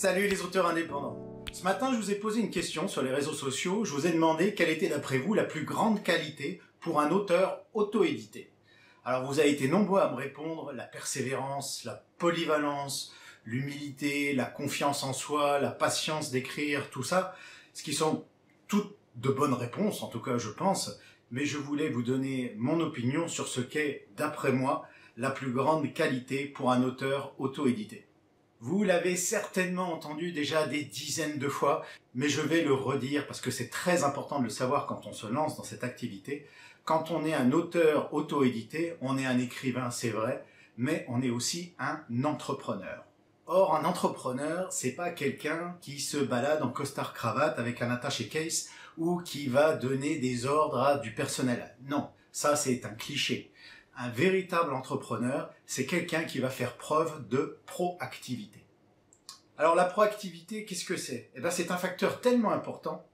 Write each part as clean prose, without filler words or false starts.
Salut les auteurs indépendants. Ce matin, je vous ai posé une question sur les réseaux sociaux. Je vous ai demandé quelle était d'après vous la plus grande qualité pour un auteur auto-édité. Alors vous avez été nombreux à me répondre: la persévérance, la polyvalence, l'humilité, la confiance en soi, la patience d'écrire, tout ça, ce qui sont toutes de bonnes réponses, en tout cas je pense, mais je voulais vous donner mon opinion sur ce qu'est, d'après moi, la plus grande qualité pour un auteur auto-édité. Vous l'avez certainement entendu déjà des dizaines de fois, mais je vais le redire parce que c'est très important de le savoir quand on se lance dans cette activité. Quand on est un auteur auto-édité, on est un écrivain, c'est vrai, mais on est aussi un entrepreneur. Or, un entrepreneur, c'est pas quelqu'un qui se balade en costard-cravate avec un attaché-case ou qui va donner des ordres à du personnel. Non, ça c'est un cliché. Un véritable entrepreneur, c'est quelqu'un qui va faire preuve de proactivité. Alors la proactivité, qu'est-ce que c'est? Eh bien, c'est un facteur tellement important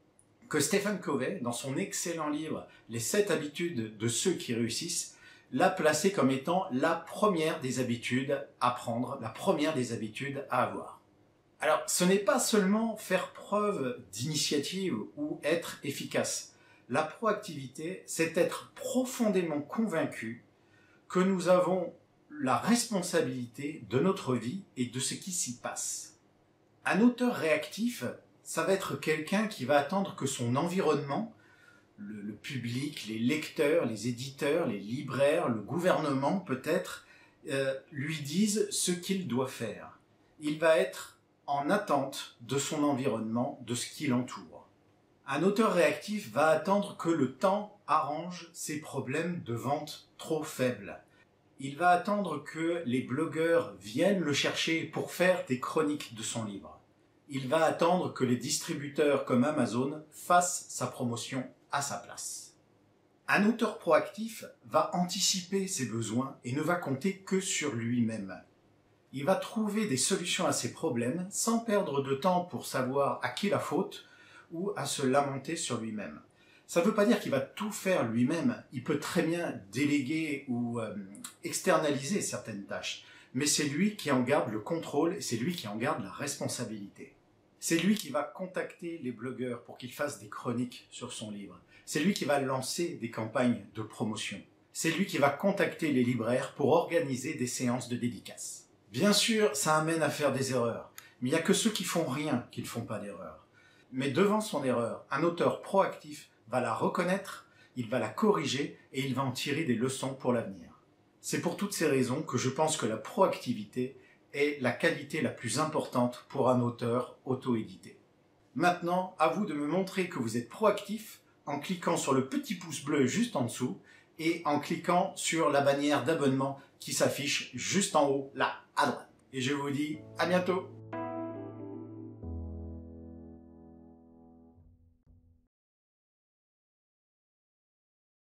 que Stephen Covey, dans son excellent livre « Les 7 habitudes de ceux qui réussissent », l'a placé comme étant la première des habitudes à prendre, la première des habitudes à avoir. Alors, ce n'est pas seulement faire preuve d'initiative ou être efficace. La proactivité, c'est être profondément convaincu que nous avons la responsabilité de notre vie et de ce qui s'y passe. Un auteur réactif, ça va être quelqu'un qui va attendre que son environnement, le public, les lecteurs, les éditeurs, les libraires, le gouvernement peut-être, lui disent ce qu'il doit faire. Il va être en attente de son environnement, de ce qui l'entoure. Un auteur réactif va attendre que le temps arrange ses problèmes de vente trop faibles. Il va attendre que les blogueurs viennent le chercher pour faire des chroniques de son livre. Il va attendre que les distributeurs comme Amazon fassent sa promotion à sa place. Un auteur proactif va anticiper ses besoins et ne va compter que sur lui-même. Il va trouver des solutions à ses problèmes sans perdre de temps pour savoir à qui la faute ou à se lamenter sur lui-même. Ça ne veut pas dire qu'il va tout faire lui-même, il peut très bien déléguer ou externaliser certaines tâches, mais c'est lui qui en garde le contrôle et c'est lui qui en garde la responsabilité. C'est lui qui va contacter les blogueurs pour qu'ils fassent des chroniques sur son livre. C'est lui qui va lancer des campagnes de promotion. C'est lui qui va contacter les libraires pour organiser des séances de dédicaces. Bien sûr, ça amène à faire des erreurs, mais il n'y a que ceux qui font rien qui ne font pas d'erreur. Mais devant son erreur, un auteur proactif va la reconnaître, il va la corriger et il va en tirer des leçons pour l'avenir. C'est pour toutes ces raisons que je pense que la proactivité est la qualité la plus importante pour un auteur auto-édité. Maintenant, à vous de me montrer que vous êtes proactif en cliquant sur le petit pouce bleu juste en dessous et en cliquant sur la bannière d'abonnement qui s'affiche juste en haut, là, à droite. Et je vous dis à bientôt!